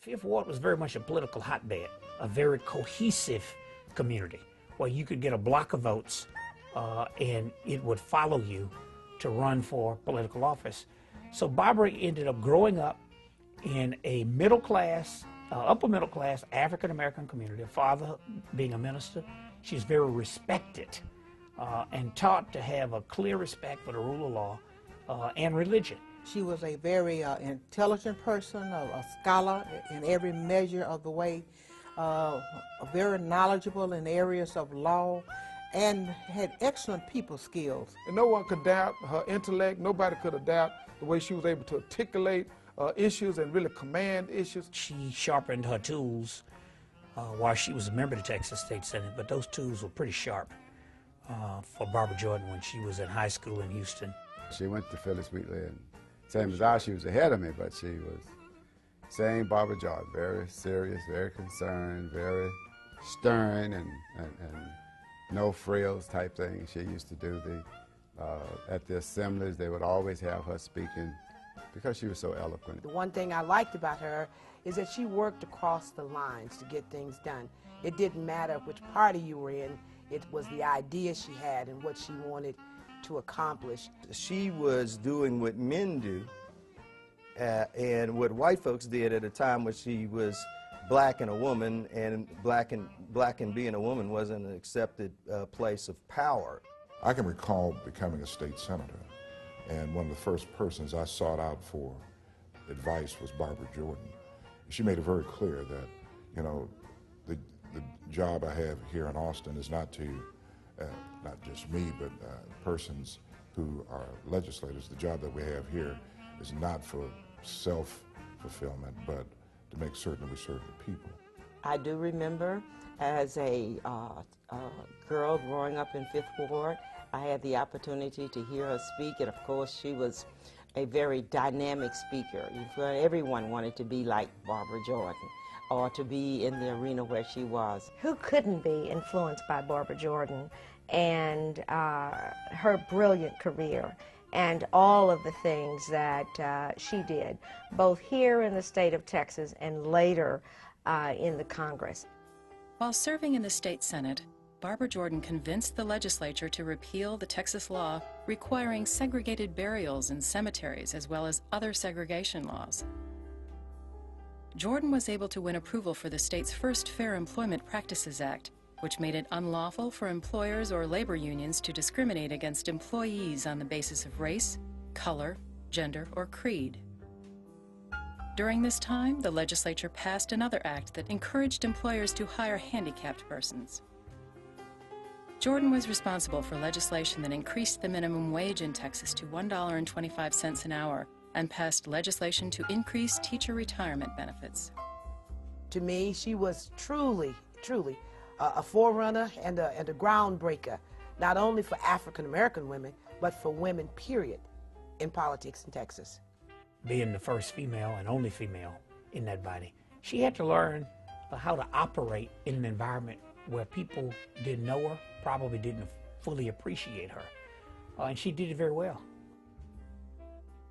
Fifth Ward was very much a political hotbed, a very cohesive community where you could get a block of votes and it would follow you to run for political office. So Barbara ended up growing up in a middle class, upper middle class African-American community, her father being a minister. She's very respected and taught to have a clear respect for the rule of law and religion. She was a very intelligent person, a scholar in every measure of the way, very knowledgeable in areas of law, and had excellent people skills. And no one could doubt her intellect. Nobody could have doubted the way she was able to articulate issues and really command issues. She sharpened her tools while she was a member of the Texas State Senate, but those tools were pretty sharp for Barbara Jordan when she was in high school in Houston. She went to Phyllis Wheatley, and same as I, she was ahead of me, but she was same Barbara Jordan, very serious, very concerned, very stern, and no frills type thing. She used to do at the assemblies, they would always have her speaking because she was so eloquent. The one thing I liked about her is that she worked across the lines to get things done. It didn't matter which party you were in, it was the idea she had and what she wanted to accomplish. She was doing what men do and what white folks did at a time when she was black and a woman, and black and being a woman wasn't an accepted place of power. I can recall becoming a state senator, and one of the first persons I sought out for advice was Barbara Jordan. She made it very clear that, you know, the job I have here in Austin is not to, not just me, but persons who are legislators. The job that we have here is not for self-fulfillment, but to make certain we serve the people. I do remember as a girl growing up in Fifth Ward, I had the opportunity to hear her speak, and of course she was a very dynamic speaker. Everyone wanted to be like Barbara Jordan or to be in the arena where she was. Who couldn't be influenced by Barbara Jordan and her brilliant career and all of the things that she did, both here in the state of Texas and later in the Congress. While serving in the state Senate, Barbara Jordan convinced the legislature to repeal the Texas law requiring segregated burials in cemeteries as well as other segregation laws. Jordan was able to win approval for the state's first Fair Employment Practices Act, which made it unlawful for employers or labor unions to discriminate against employees on the basis of race, color, gender, or creed. During this time, the legislature passed another act that encouraged employers to hire handicapped persons. Jordan was responsible for legislation that increased the minimum wage in Texas to $1.25 an hour and passed legislation to increase teacher retirement benefits. To me, she was truly a forerunner and a groundbreaker, not only for African-American women, but for women, period, in politics in Texas. Being the first female and only female in that body, she had to learn how to operate in an environment where people didn't know her, probably didn't fully appreciate her, and she did it very well.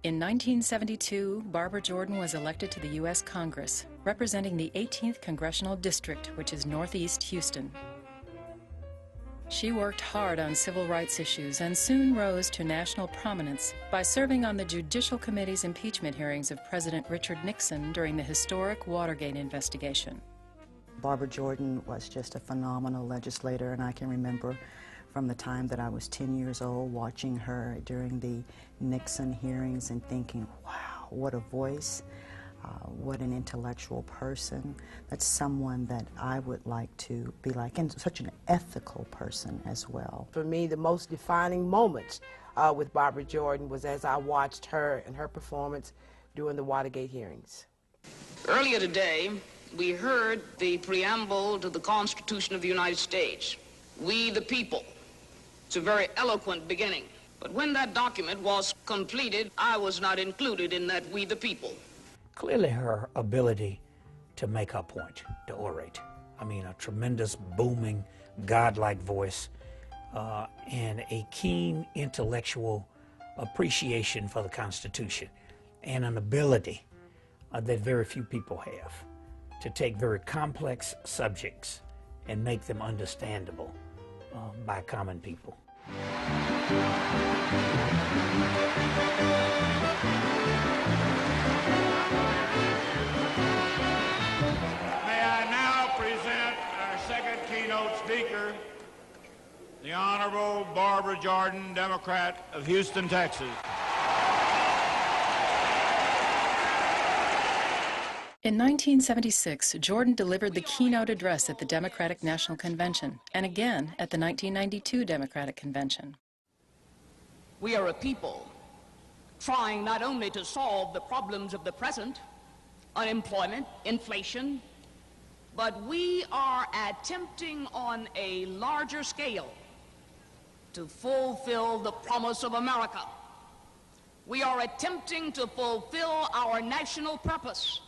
In 1972, Barbara Jordan was elected to the U.S. Congress, representing the 18th Congressional District, which is northeast Houston. She worked hard on civil rights issues and soon rose to national prominence by serving on the Judicial Committee's impeachment hearings of President Richard Nixon during the historic Watergate investigation. Barbara Jordan was just a phenomenal legislator, and I can remember from the time that I was 10 years old watching her during the Nixon hearings and thinking, wow, what a voice, what an intellectual person. That's someone that I would like to be like, and such an ethical person as well. For me, the most defining moments with Barbara Jordan was as I watched her and her performance during the Watergate hearings. Earlier today, we heard the preamble to the Constitution of the United States. We the people. It's a very eloquent beginning. But when that document was completed, I was not included in that we the people. Clearly her ability to make her point, to orate. I mean, a tremendous, booming, godlike voice, and a keen intellectual appreciation for the Constitution, and an ability that very few people have. to take very complex subjects and make them understandable by common people. May I now present our second keynote speaker, the Honorable Barbara Jordan, Democrat of Houston, Texas. In 1976, Jordan delivered the keynote address at the Democratic National Convention and again at the 1992 Democratic Convention. We are a people trying not only to solve the problems of the present, unemployment, inflation, but we are attempting on a larger scale to fulfill the promise of America. We are attempting to fulfill our national purpose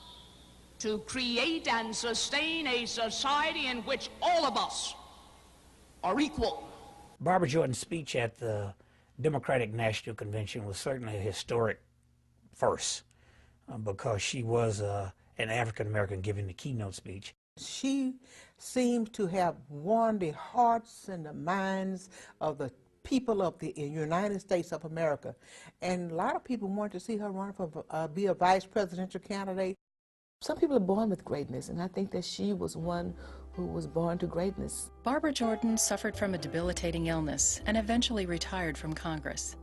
to create and sustain a society in which all of us are equal. Barbara Jordan's speech at the Democratic National Convention was certainly a historic first because she was an African American giving the keynote speech. She seemed to have won the hearts and the minds of the people of the United States of America. And a lot of people wanted to see her run for be a vice presidential candidate. Some people are born with greatness, and I think that she was one who was born to greatness. Barbara Jordan suffered from a debilitating illness and eventually retired from Congress.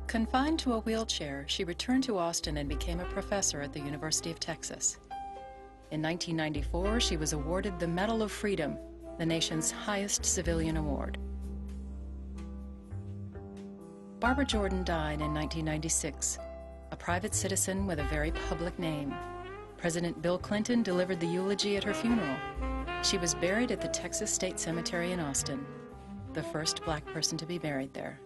Confined to a wheelchair, she returned to Austin and became a professor at the University of Texas. In 1994, she was awarded the Medal of Freedom, the nation's highest civilian award. Barbara Jordan died in 1996, a private citizen with a very public name. President Bill Clinton delivered the eulogy at her funeral. She was buried at the Texas State Cemetery in Austin, the first black person to be buried there.